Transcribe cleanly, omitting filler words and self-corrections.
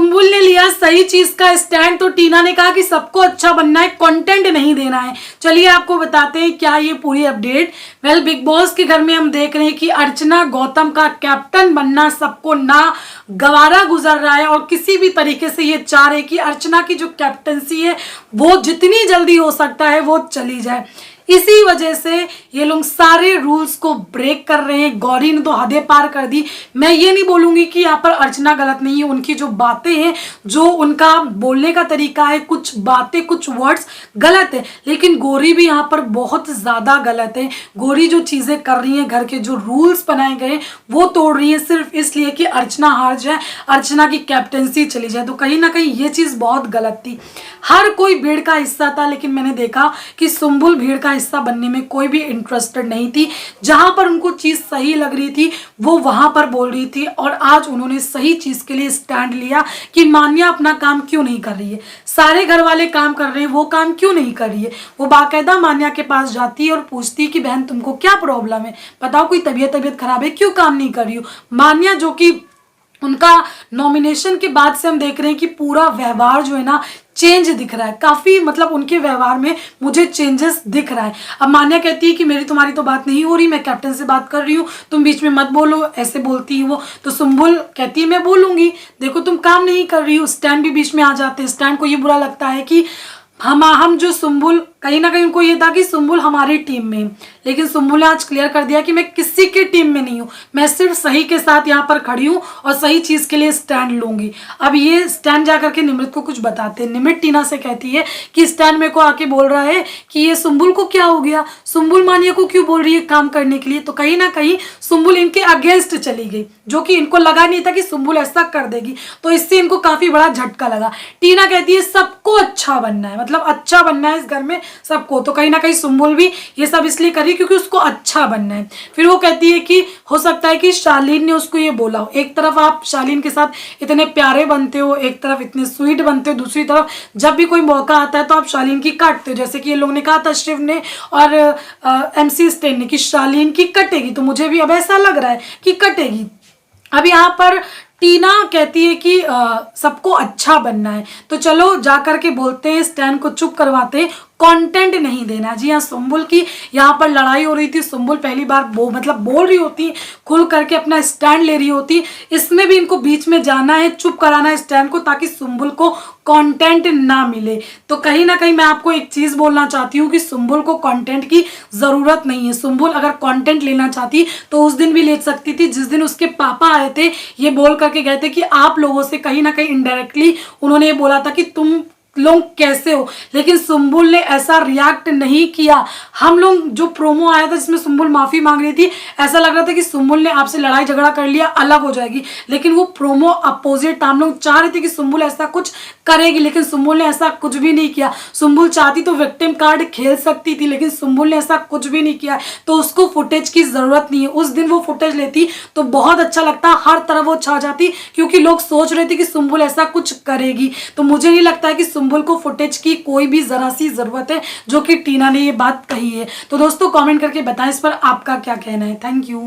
सुम्बुल ने लिया सही चीज का स्टैंड, तो टीना ने कहा कि सबको अच्छा बनना है, कंटेंट नहीं देना है। चलिए आपको बताते हैं क्या ये पूरी अपडेट। वेल, बिग बॉस के घर में हम देख रहे हैं कि अर्चना गौतम का कैप्टन बनना सबको ना गवारा गुजर रहा है और किसी भी तरीके से ये चाह रहे कि अर्चना की जो कैप्टनसी है वो जितनी जल्दी हो सकता है वो चली जाए। इसी वजह से ये लोग सारे रूल्स को ब्रेक कर रहे हैं। गौरी ने तो हदें पार कर दी। मैं ये नहीं बोलूंगी कि यहाँ पर अर्चना गलत नहीं है, उनकी जो बातें हैं, जो उनका बोलने का तरीका है, कुछ बातें कुछ वर्ड्स गलत है, लेकिन गौरी भी यहाँ पर बहुत ज्यादा गलत है। गौरी जो चीजें कर रही है, घर के जो रूल्स बनाए गए वो तोड़ रही है सिर्फ इसलिए कि अर्चना हार जाए, अर्चना की कैप्टनसी चली जाए। तो कहीं ना कहीं ये चीज बहुत गलत थी। हर कोई भीड़ का हिस्सा था, लेकिन मैंने देखा कि सुम्बुल भीड़ का हिस्सा बनने में कोई भी इंटरेस्टेड नहीं थी। जहां पर उनको चीज सही लग रही थी वो वहां पर बोल रही थी, और आज उन्होंने सही चीज के लिए स्टैंड लिया कि मान्या अपना काम क्यों नहीं कर रही है। सारे घर वाले काम कर रहे हैं, वो काम क्यों नहीं कर रही है। वो बाकायदा मान्या के पास जाती है और पूछती है कि बहन तुमको क्या प्रॉब्लम है, बताओ, कोई तबीयत खराब है, क्यों काम नहीं कर रही हो। मान्या, जो कि उनका नॉमिनेशन के बाद से हम देख रहे हैं कि पूरा व्यवहार जो है ना चेंज दिख रहा है, काफी मतलब उनके व्यवहार में मुझे चेंजेस दिख रहा है। अब मान्या कहती है कि मेरी तुम्हारी तो बात नहीं हो रही, मैं कैप्टन से बात कर रही हूँ, तुम बीच में मत बोलो, ऐसे बोलती है वो। तो सुम्बुल कहती है मैं बोलूंगी, देखो तुम काम नहीं कर रही हो। स्टैंड भी बीच में आ जाते हैं। स्टैंड को ये बुरा लगता है कि हम जो सुम्बुल, कहीं ना कहीं उनको ये था कि सुम्बुल हमारी टीम में, लेकिन सुम्बुल ने आज क्लियर कर दिया कि मैं किसी की टीम में नहीं हूँ, मैं सिर्फ सही के साथ यहाँ पर खड़ी हूँ और सही चीज के लिए स्टैंड लूंगी। अब ये स्टैंड जाकर के निमृत को कुछ बताते हैं। निमृत टीना से कहती है कि स्टैंड मेरे को आके बोल रहा है कि ये सुम्बुल को क्या हो गया, सुम्बुल मानिया को क्यों बोल रही है काम करने के लिए। तो कहीं ना कहीं सुम्बुल इनके अगेंस्ट चली गई, जो कि इनको लगा नहीं था कि सुम्बुल ऐसा कर देगी, तो इससे इनको काफी बड़ा झटका लगा। टीना कहती है सबको अच्छा बनना है, मतलब अच्छा बनना है इस घर में सबको। तो कहीं ना कहीं सुम्बुल भी ये सब इसलिए करी क्योंकि उसको अच्छा बनना है। फिर वो कहती है कि हो सकता है कि शालीन ने उसको ये बोला हो। एक तरफ आप शालीन के साथ इतने प्यारे बनते हो, एक तरफ इतने स्वीट बनते हो, दूसरी तरफ जब भी कोई मौका आता है तो आप शालीन की काटते हो। जैसे कि ये लोग ने कहा था, शिव ने और MC स्टेन ने, कि शालीन की कटेगी, तो मुझे भी अब ऐसा लग रहा है कि कटेगी। अब यहाँ पर टीना कहती है कि सबको अच्छा बनना है, तो चलो जाकर के बोलते हैं, स्टैंड को चुप करवाते हैं, कंटेंट नहीं देना। जी हाँ, सुम्बुल की यहाँ पर लड़ाई हो रही थी। सुम्बुल पहली बार बोल रही होती, खुल करके अपना स्टैंड ले रही होती। इसमें भी इनको बीच में जाना है, चुप कराना है स्टैंड को, ताकि सुम्बुल को कंटेंट ना मिले। तो कहीं ना कहीं मैं आपको एक चीज बोलना चाहती हूँ कि सुम्बुल को कंटेंट की जरूरत नहीं है। सुम्बुल अगर कंटेंट लेना चाहती तो उस दिन भी ले सकती थी, जिस दिन उसके पापा आए थे, ये बोल करके गए थे कि आप लोगों से कहीं ना कहीं इनडायरेक्टली उन्होंने ये बोला था कि तुम लोग कैसे हो, लेकिन सुम्बुल ने ऐसा रिएक्ट नहीं किया। हम लोग जो प्रोमो आया था जिसमें सुम्बुल माफी मांग रही थी, ऐसा लग रहा था कि सुम्बुल ने आपसे लड़ाई झगड़ा कर लिया, अलग हो जाएगी, लेकिन वो प्रोमो अपोजिट। हम लोग चाह रहे थे कि सुम्बुल ऐसा कुछ करेगी, लेकिन सुम्बुल ने ऐसा कुछ भी नहीं किया। सुम्बुल चाहती तो विक्टिम कार्ड खेल सकती थी, लेकिन सुम्बुल ने ऐसा कुछ भी नहीं किया। तो उसको फुटेज की जरूरत नहीं है। उस दिन वो फुटेज लेती तो बहुत अच्छा लगता, हर तरफ वो छा जाती, क्योंकि लोग सोच रहे थे कि सुम्बुल ऐसा कुछ करेगी। तो मुझे नहीं लगता है कि सुम्बुल को फुटेज की कोई भी जरा सी जरूरत है, जो कि टीना ने ये बात कही है। तो दोस्तों कमेंट करके बताएं इस पर आपका क्या कहना है। Thank you.